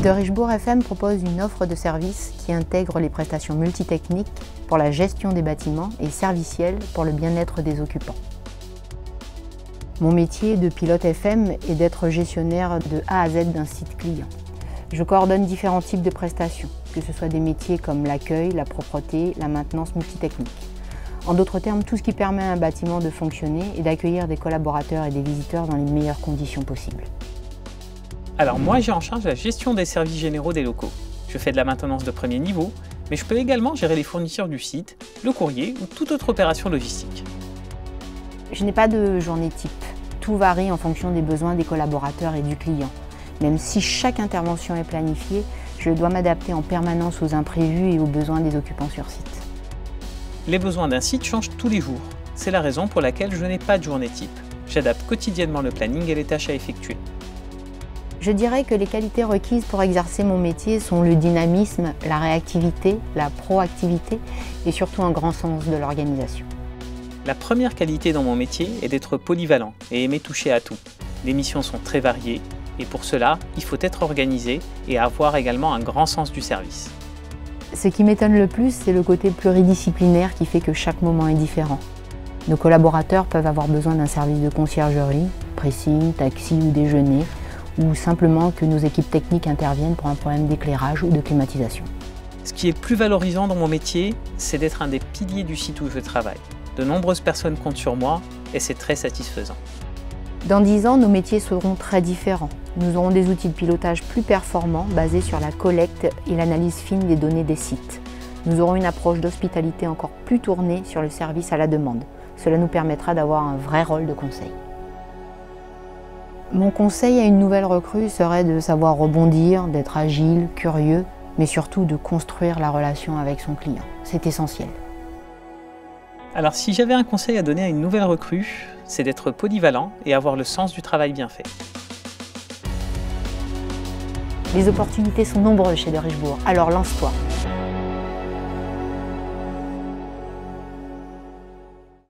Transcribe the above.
De Richebourg FM propose une offre de services qui intègre les prestations multitechniques pour la gestion des bâtiments et servicielles pour le bien-être des occupants. Mon métier de pilote FM est d'être gestionnaire de A à Z d'un site client. Je coordonne différents types de prestations, que ce soit des métiers comme l'accueil, la propreté, la maintenance multitechnique. En d'autres termes, tout ce qui permet à un bâtiment de fonctionner et d'accueillir des collaborateurs et des visiteurs dans les meilleures conditions possibles. Alors moi, j'ai en charge la gestion des services généraux des locaux. Je fais de la maintenance de premier niveau, mais je peux également gérer les fournitures du site, le courrier ou toute autre opération logistique. Je n'ai pas de journée type. Tout varie en fonction des besoins des collaborateurs et du client. Même si chaque intervention est planifiée, je dois m'adapter en permanence aux imprévus et aux besoins des occupants sur site. Les besoins d'un site changent tous les jours. C'est la raison pour laquelle je n'ai pas de journée type. J'adapte quotidiennement le planning et les tâches à effectuer. Je dirais que les qualités requises pour exercer mon métier sont le dynamisme, la réactivité, la proactivité et surtout un grand sens de l'organisation. La première qualité dans mon métier est d'être polyvalent et aimer toucher à tout. Les missions sont très variées et pour cela, il faut être organisé et avoir également un grand sens du service. Ce qui m'étonne le plus, c'est le côté pluridisciplinaire qui fait que chaque moment est différent. Nos collaborateurs peuvent avoir besoin d'un service de conciergerie, pressing, taxi ou déjeuner, ou simplement que nos équipes techniques interviennent pour un problème d'éclairage ou de climatisation. Ce qui est plus valorisant dans mon métier, c'est d'être un des piliers du site où je travaille. De nombreuses personnes comptent sur moi et c'est très satisfaisant. Dans 10 ans, nos métiers seront très différents. Nous aurons des outils de pilotage plus performants basés sur la collecte et l'analyse fine des données des sites. Nous aurons une approche d'hospitalité encore plus tournée sur le service à la demande. Cela nous permettra d'avoir un vrai rôle de conseil. Mon conseil à une nouvelle recrue serait de savoir rebondir, d'être agile, curieux, mais surtout de construire la relation avec son client. C'est essentiel. Alors si j'avais un conseil à donner à une nouvelle recrue, c'est d'être polyvalent et avoir le sens du travail bien fait. Les opportunités sont nombreuses chez De Richebourg, alors lance-toi.